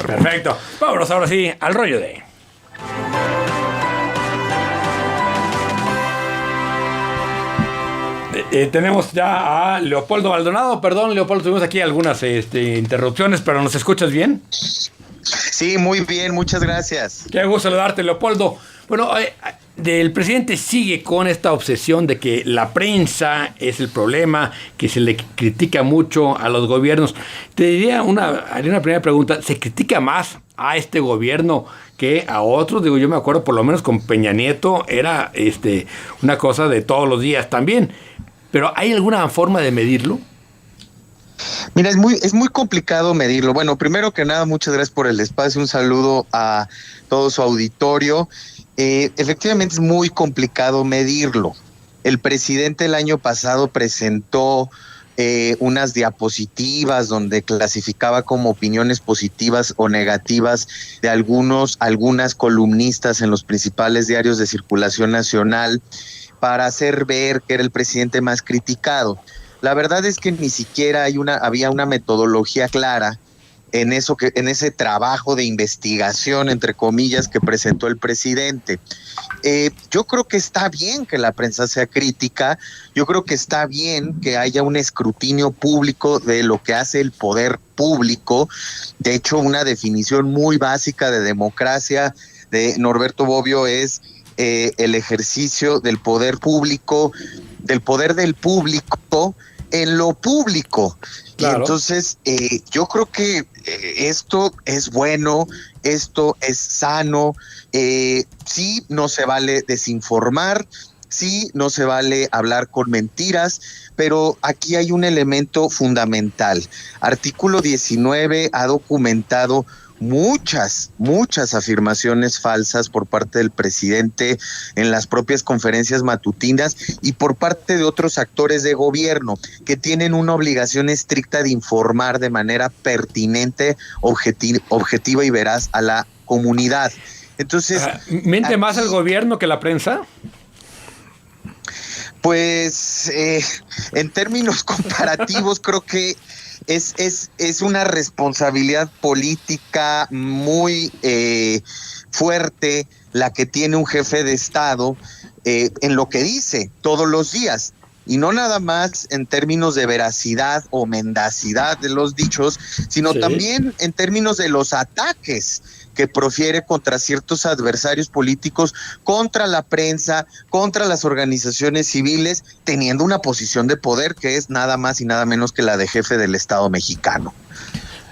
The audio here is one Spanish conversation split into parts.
Perfecto. Vámonos ahora sí al rollo de... tenemos ya a Leopoldo Maldonado. Perdón, Leopoldo, tuvimos aquí algunas interrupciones, pero ¿nos escuchas bien? Sí, muy bien, muchas gracias. Qué gusto saludarte, Leopoldo. Bueno, el presidente sigue con esta obsesión de que la prensa es el problema, que se le critica mucho a los gobiernos. Haría una primera pregunta. ¿Se critica más a este gobierno que a otros? Digo, yo me acuerdo por lo menos con Peña Nieto era una cosa de todos los días también. ¿Pero hay alguna forma de medirlo? Mira, es muy complicado medirlo. Bueno, primero que nada, muchas gracias por el espacio. Un saludo a todo su auditorio. Efectivamente es muy complicado medirlo. El presidente el año pasado presentó unas diapositivas donde clasificaba como opiniones positivas o negativas de algunas columnistas en los principales diarios de circulación nacional para hacer ver que era el presidente más criticado. La verdad es que ni siquiera había una metodología clara en ese trabajo de investigación, entre comillas, que presentó el presidente. Yo creo que está bien que la prensa sea crítica, yo creo que está bien que haya un escrutinio público de lo que hace el poder público. De hecho, una definición muy básica de democracia de Norberto Bobbio es el ejercicio del poder público, del poder del público en lo público. Claro. Y entonces yo creo que esto es bueno, esto es sano. Sí, no se vale desinformar, sí, no se vale hablar con mentiras, pero aquí hay un elemento fundamental. Artículo 19 ha documentado muchas afirmaciones falsas por parte del presidente en las propias conferencias matutinas y por parte de otros actores de gobierno que tienen una obligación estricta de informar de manera pertinente, objetiva y veraz a la comunidad. Entonces, ¿miente aquí más el gobierno que la prensa? Pues en términos comparativos creo que es una responsabilidad política muy fuerte la que tiene un jefe de Estado en lo que dice todos los días. Y no nada más en términos de veracidad o mendacidad de los dichos, sino también en términos de los ataques que profiere contra ciertos adversarios políticos, contra la prensa, contra las organizaciones civiles, teniendo una posición de poder que es nada más y nada menos que la de jefe del Estado mexicano.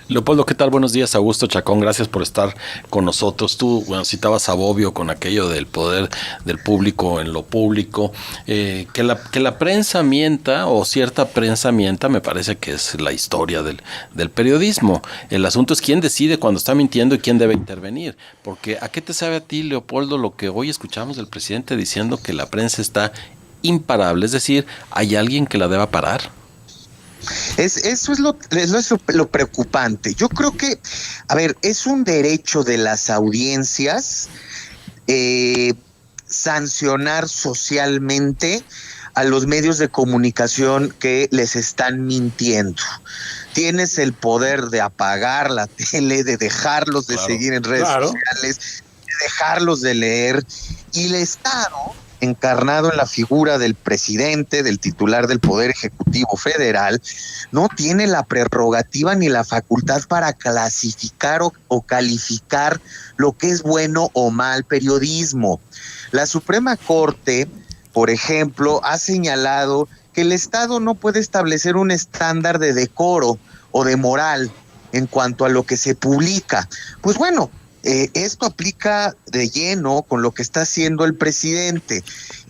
Leopoldo, ¿qué tal? Buenos días, Augusto Chacón, gracias por estar con nosotros. Tú, citabas a Bobbio con aquello del poder del público en lo público. Que la prensa mienta o cierta prensa mienta, me parece que es la historia del periodismo. El asunto es quién decide cuando está mintiendo y quién debe intervenir. Porque ¿a qué te sabe a ti, Leopoldo, lo que hoy escuchamos del presidente diciendo que la prensa está imparable? Es decir, ¿hay alguien que la deba parar? Eso es lo preocupante. Yo creo que, es un derecho de las audiencias sancionar socialmente a los medios de comunicación que les están mintiendo. Tienes el poder de apagar la tele, de dejarlos de seguir en redes sociales, de dejarlos de leer, y el Estado, encarnado en la figura del presidente, del titular del Poder Ejecutivo Federal, no tiene la prerrogativa ni la facultad para clasificar o calificar lo que es bueno o mal periodismo. La Suprema Corte, por ejemplo, ha señalado que el Estado no puede establecer un estándar de decoro o de moral en cuanto a lo que se publica. Pues bueno, esto aplica de lleno con lo que está haciendo el presidente.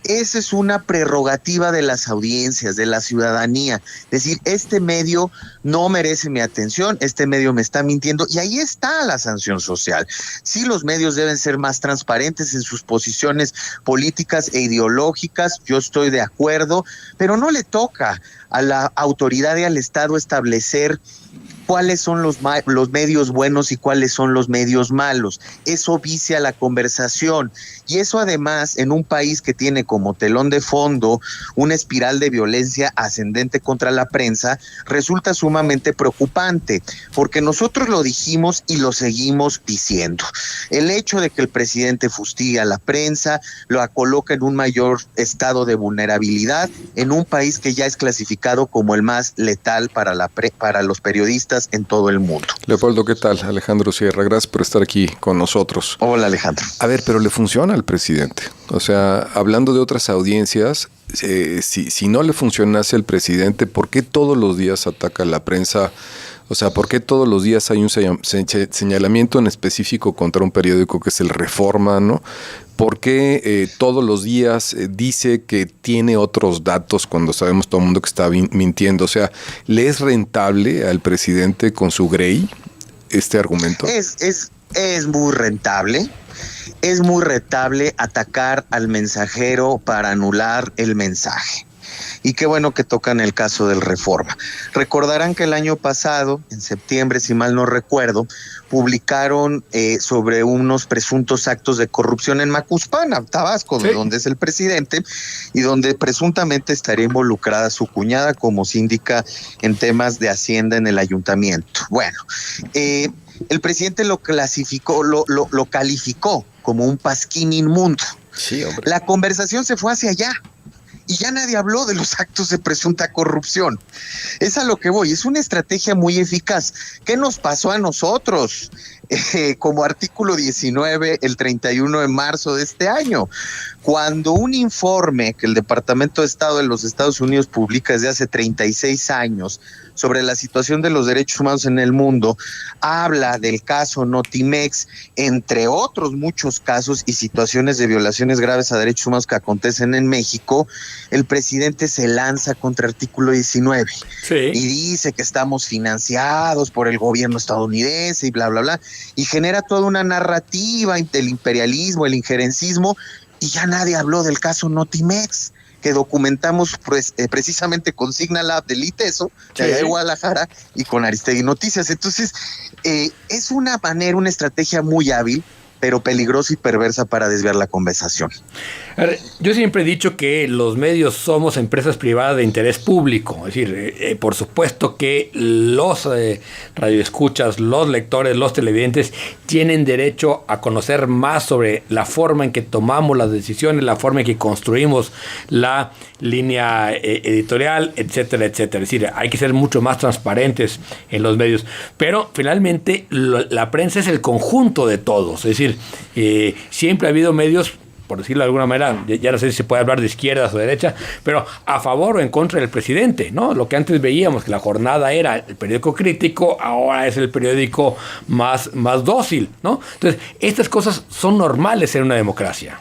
Esa es una prerrogativa de las audiencias, de la ciudadanía. Es decir, este medio no merece mi atención, este medio me está mintiendo, y ahí está la sanción social. Sí, los medios deben ser más transparentes en sus posiciones políticas e ideológicas, yo estoy de acuerdo, pero no le toca a la autoridad y al Estado establecer cuáles son los medios buenos y cuáles son los medios malos. Eso vicia la conversación. Y eso además, en un país que tiene como telón de fondo una espiral de violencia ascendente contra la prensa, resulta sumamente preocupante, porque nosotros lo dijimos y lo seguimos diciendo. El hecho de que el presidente fustiga a la prensa lo coloca en un mayor estado de vulnerabilidad en un país que ya es clasificado como el más letal para los periodistas en todo el mundo. Leopoldo, ¿qué tal? Alejandro Sierra, gracias por estar aquí con nosotros. Hola, Alejandro. A ver, pero le funciona al presidente. O sea, hablando de otras audiencias, si no le funcionase al presidente, ¿por qué todos los días ataca a la prensa? O sea, ¿por qué todos los días hay un señalamiento en específico contra un periódico que es el Reforma, ¿no? ¿Por qué todos los días dice que tiene otros datos cuando sabemos todo el mundo que está mintiendo? O sea, ¿le es rentable al presidente con su Grey este argumento? Es muy rentable. Es muy rentable atacar al mensajero para anular el mensaje. Y qué bueno que tocan el caso del Reforma. Recordarán que el año pasado, en septiembre, si mal no recuerdo, publicaron sobre unos presuntos actos de corrupción en Macuspana, Tabasco, sí, donde es el presidente, y donde presuntamente estaría involucrada su cuñada como síndica en temas de Hacienda en el ayuntamiento. Bueno, el presidente lo clasificó, lo calificó como un pasquín inmundo. Sí, hombre. La conversación se fue hacia allá. Y ya nadie habló de los actos de presunta corrupción. Es a lo que voy, es una estrategia muy eficaz. ¿Qué nos pasó a nosotros? Como artículo 19, el 31 de marzo de este año, cuando un informe que el Departamento de Estado de los Estados Unidos publica desde hace 36 años sobre la situación de los derechos humanos en el mundo, habla del caso Notimex, entre otros muchos casos y situaciones de violaciones graves a derechos humanos que acontecen en México, el presidente se lanza contra artículo 19 sí, y dice que estamos financiados por el gobierno estadounidense y bla, bla, bla, y genera toda una narrativa del imperialismo, el injerencismo, y ya nadie habló del caso Notimex, que documentamos precisamente con Signalab del ITESO, de Guadalajara, y con Aristegui Noticias. Entonces, es una estrategia muy hábil, pero peligrosa y perversa para desviar la conversación. Yo siempre he dicho que los medios somos empresas privadas de interés público, es decir, por supuesto que los radioescuchas, los lectores, los televidentes tienen derecho a conocer más sobre la forma en que tomamos las decisiones, la forma en que construimos la línea editorial, etcétera, etcétera. Es decir, hay que ser mucho más transparentes en los medios, pero finalmente la prensa es el conjunto de todos, es decir, siempre ha habido medios, por decirlo de alguna manera, ya no sé si se puede hablar de izquierdas o derecha, pero a favor o en contra del presidente, ¿no? Lo que antes veíamos, que La Jornada era el periódico crítico, ahora es el periódico más dócil, ¿no? Entonces, estas cosas son normales en una democracia.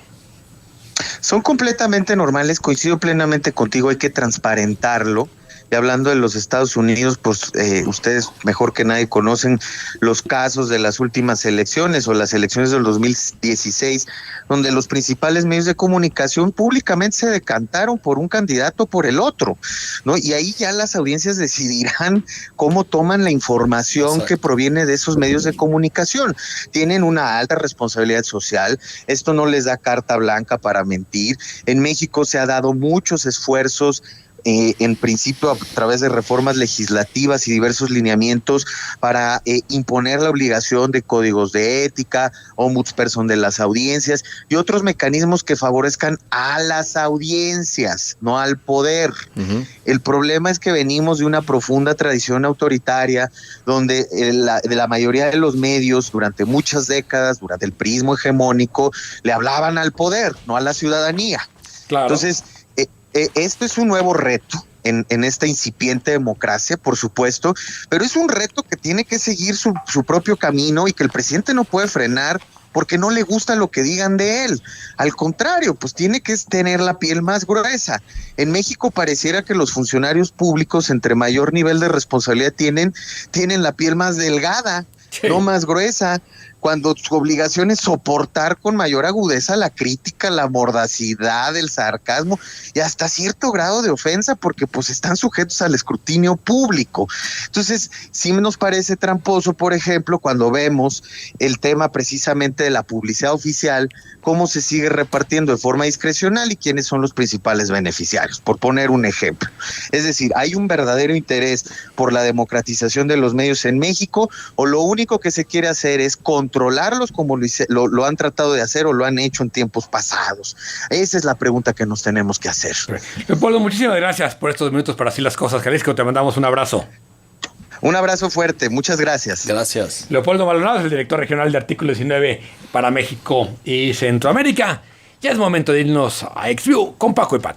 Son completamente normales, coincido plenamente contigo, hay que transparentarlo. Y hablando de los Estados Unidos, pues ustedes mejor que nadie conocen los casos de las últimas elecciones o las elecciones del 2016, donde los principales medios de comunicación públicamente se decantaron por un candidato o por el otro, ¿no? Y ahí ya las audiencias decidirán cómo toman la información Exacto. que proviene de esos medios de comunicación. Tienen una alta responsabilidad social, esto no les da carta blanca para mentir. En México se ha dado muchos esfuerzos en principio a través de reformas legislativas y diversos lineamientos para imponer la obligación de códigos de ética, ombudsperson de las audiencias y otros mecanismos que favorezcan a las audiencias, no al poder. Uh-huh. El problema es que venimos de una profunda tradición autoritaria donde la mayoría de los medios durante muchas décadas, durante el priismo hegemónico, le hablaban al poder, no a la ciudadanía. Claro. Entonces, esto es un nuevo reto en esta incipiente democracia, por supuesto, pero es un reto que tiene que seguir su propio camino y que el presidente no puede frenar porque no le gusta lo que digan de él. Al contrario, pues tiene que tener la piel más gruesa. En México pareciera que los funcionarios públicos entre mayor nivel de responsabilidad tienen la piel más delgada, sí. no más gruesa. cuando su obligación es soportar con mayor agudeza la crítica, la mordacidad, el sarcasmo y hasta cierto grado de ofensa, porque pues están sujetos al escrutinio público. Entonces, sí nos parece tramposo, por ejemplo, cuando vemos el tema precisamente de la publicidad oficial, cómo se sigue repartiendo de forma discrecional y quiénes son los principales beneficiarios, por poner un ejemplo. Es decir, ¿hay un verdadero interés por la democratización de los medios en México o lo único que se quiere hacer es controlarlos como lo han tratado de hacer o lo han hecho en tiempos pasados? Esa es la pregunta que nos tenemos que hacer. Leopoldo, muchísimas gracias por estos minutos para decir las cosas. Jalisco, te mandamos un abrazo. Un abrazo fuerte, muchas gracias. Gracias. Leopoldo Maldonado es el director regional de Artículo 19 para México y Centroamérica. Ya es momento de irnos a XView con Paco y Pat.